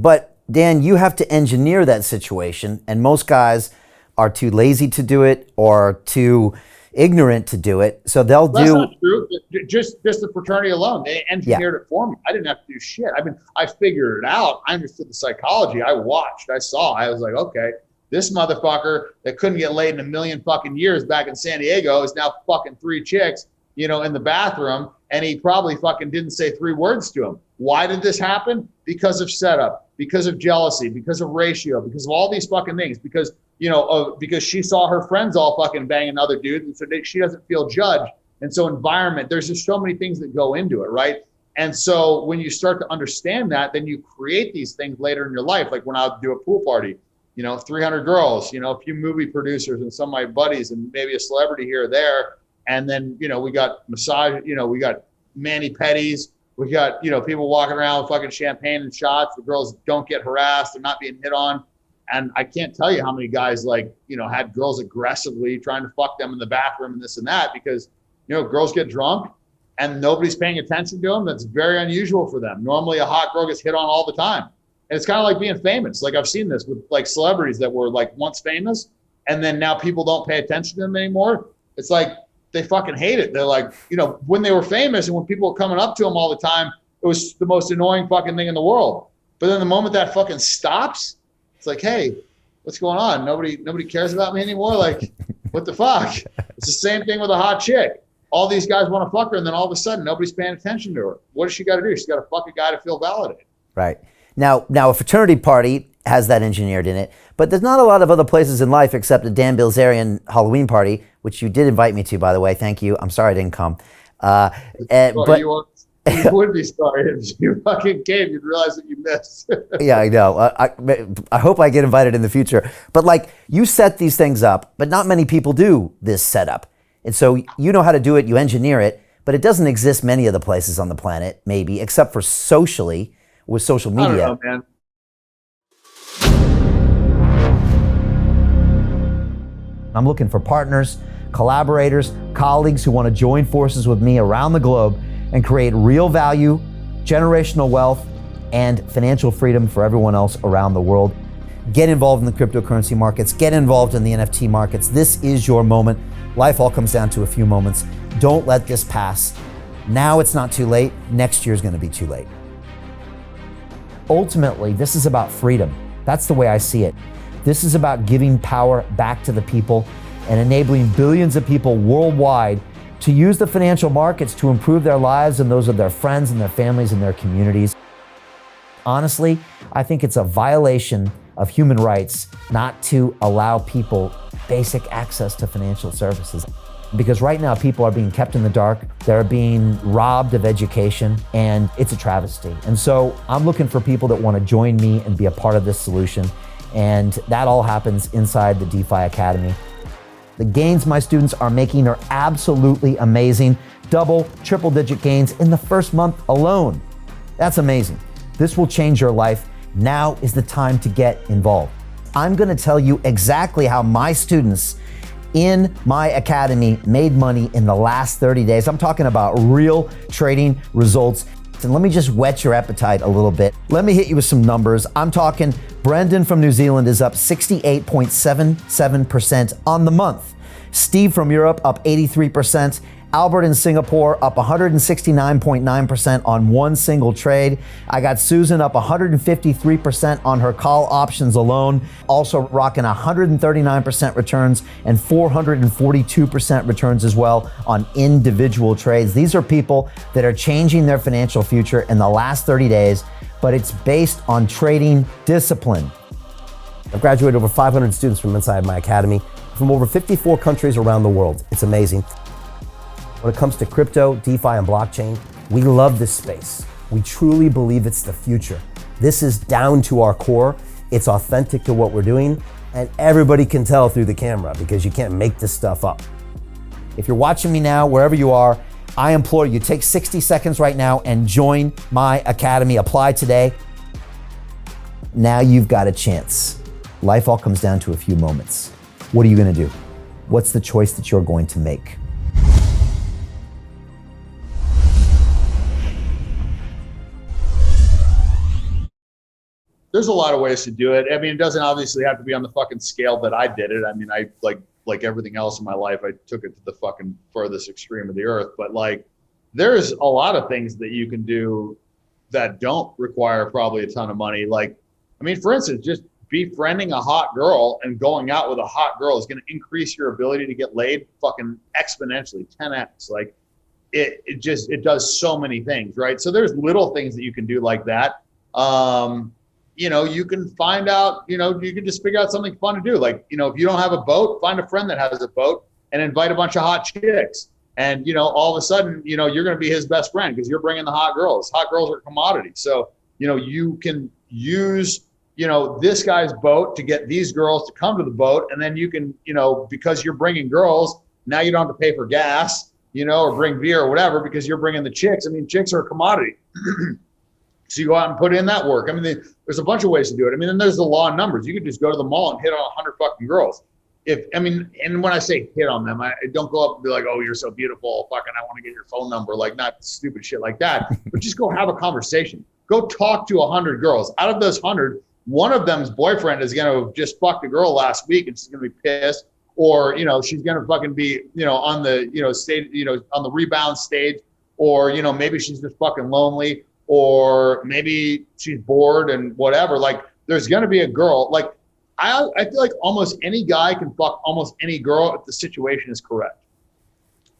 But Dan, you have to engineer that situation, and most guys are too lazy to do it or too ignorant to do it. So they'll That's do. not true. Just the fraternity alone, they engineered it for me. I didn't have to do shit. I mean, I figured it out. I understood the psychology. I watched. I saw. I was like, okay, this motherfucker that couldn't get laid in a million fucking years back in San Diego is now fucking 3 chicks, in the bathroom, and he probably fucking didn't say 3 words to him. Why did this happen? Because of setup, because of jealousy, because of ratio, because of all these fucking things, because because she saw her friends all fucking banging other dudes, and so she doesn't feel judged. And so environment, there's just so many things that go into it, right? And so when you start to understand that, then you create these things later in your life. Like when I would do a pool party, 300 girls, a few movie producers and some of my buddies and maybe a celebrity here or there. And then, we got massage, we got mani-pedis. We got, people walking around with fucking champagne and shots. The girls don't get harassed. They're not being hit on. And I can't tell you how many guys had girls aggressively trying to fuck them in the bathroom and this and that because, girls get drunk and nobody's paying attention to them. That's very unusual for them. Normally a hot girl gets hit on all the time. And it's kind of like being famous. Like I've seen this with like celebrities that were like once famous and then now people don't pay attention to them anymore. It's like they fucking hate it. They're like, when they were famous and when people were coming up to them all the time, it was the most annoying fucking thing in the world. But then the moment that fucking stops, it's like, hey, what's going on? Nobody cares about me anymore. Like, what the fuck? It's the same thing with a hot chick. All these guys want to fuck her, and then all of a sudden, nobody's paying attention to her. What does she got to do? She's got to fuck a guy to feel validated. Right. Now a fraternity party has that engineered in it, but there's not a lot of other places in life except a Dan Bilzerian Halloween party, which you did invite me to, by the way. Thank you. I'm sorry I didn't come. But you would be sorry if you fucking came. You'd realize that you missed. Yeah, I know. I hope I get invited in the future. But you set these things up, but not many people do this setup. And so you know how to do it, you engineer it, but it doesn't exist many of the places on the planet, maybe, except for socially with social media. I don't know, man. I'm looking for partners, collaborators, colleagues who want to join forces with me around the globe and create real value, generational wealth, and financial freedom for everyone else around the world. Get involved in the cryptocurrency markets, get involved in the NFT markets. This is your moment. Life all comes down to a few moments. Don't let this pass. Now it's not too late. Next year's gonna be too late. Ultimately, this is about freedom. That's the way I see it. This is about giving power back to the people and enabling billions of people worldwide to use the financial markets to improve their lives and those of their friends and their families and their communities. Honestly, I think it's a violation of human rights not to allow people basic access to financial services. Because right now people are being kept in the dark, they're being robbed of education, and it's a travesty. And so I'm looking for people that want to join me and be a part of this solution. And that all happens inside the DeFi Academy. The gains my students are making are absolutely amazing. Double, triple digit gains in the first month alone. That's amazing. This will change your life. Now is the time to get involved. I'm gonna tell you exactly how my students in my academy made money in the last 30 days. I'm talking about real trading results. And let me just whet your appetite a little bit. Let me hit you with some numbers. I'm talking Brendan from New Zealand is up 68.77% on the month. Steve from Europe up 83%. Albert in Singapore up 169.9% on one single trade. I got Susan up 153% on her call options alone. Also rocking 139% returns and 442% returns as well on individual trades. These are people that are changing their financial future in the last 30 days, but it's based on trading discipline. I've graduated over 500 students from inside my academy from over 54 countries around the world. It's amazing. When it comes to crypto, DeFi, and blockchain, we love this space. We truly believe it's the future. This is down to our core. It's authentic to what we're doing, and everybody can tell through the camera because you can't make this stuff up. If you're watching me now, wherever you are, I implore you, take 60 seconds right now and join my academy. Apply today. Now you've got a chance. Life all comes down to a few moments. What are you gonna do? What's the choice that you're going to make? there's a lot of ways to do it. I mean, it doesn't obviously have to be on the fucking scale that I did it. I mean, I like everything else in my life, I took it to the fucking furthest extreme of the earth. But like, there's a lot of things that you can do that don't require probably a ton of money. Like, I mean, for instance, just befriending a hot girl and going out with a hot girl is going to increase your ability to get laid fucking exponentially, 10x. Like, it does so many things, right? So there's little things that you can do like that. You know, you can find out, you know, you can just figure out something fun to do. Like, you know, if you don't have a boat, find a friend that has a boat and invite a bunch of hot chicks. And, you know, all of a sudden, you know, you're going to be his best friend because you're bringing the hot girls. Hot girls are a commodity. So, you know, you can use, you know, this guy's boat to get these girls to come to the boat. And then you can, you know, because you're bringing girls, now you don't have to pay for gas, you know, or bring beer or whatever because you're bringing the chicks. I mean, chicks are a commodity. So you go out and put in that work. I mean, there's a bunch of ways to do it. I mean, and there's the law of numbers. You could just go to the mall and hit on 100 fucking girls. And when I say hit on them, I don't go up and be like, oh, you're so beautiful. Fucking, I want to get your phone number. Like, not stupid shit like that. But just go have a conversation. Go talk to 100 girls. Out of those 100, one of them's boyfriend is going to have just fucked a girl last week and she's going to be pissed. Or, you know, she's going to fucking be, you know, on the, you know, stage, you know, on the rebound stage. Or, you know, maybe she's just fucking lonely. Or maybe she's bored and whatever. Like, there's going to be a girl. Like, I feel like almost any guy can fuck almost any girl if the situation is correct.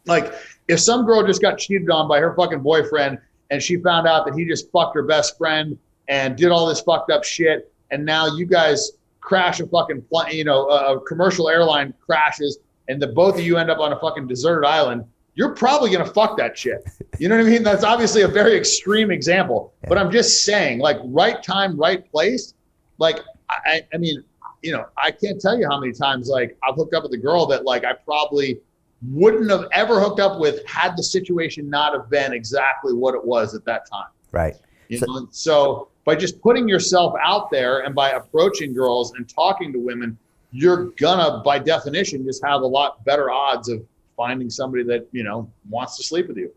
Like, if some girl just got cheated on by her fucking boyfriend and she found out that he just fucked her best friend and did all this fucked up shit, and now you guys crash a fucking plane, you know, a commercial airline crashes, and the both of you end up on a fucking deserted island, you're probably going to fuck that chick. You know what I mean? That's obviously a very extreme example, but I'm just saying, like, right time, right place. Like, I mean, you know, I can't tell you how many times, like, I've hooked up with a girl that, like, I probably wouldn't have ever hooked up with had the situation not have been exactly what it was at that time. Right. You know? So by just putting yourself out there and by approaching girls and talking to women, you're gonna, by definition, just have a lot better odds of finding somebody that, you know, wants to sleep with you.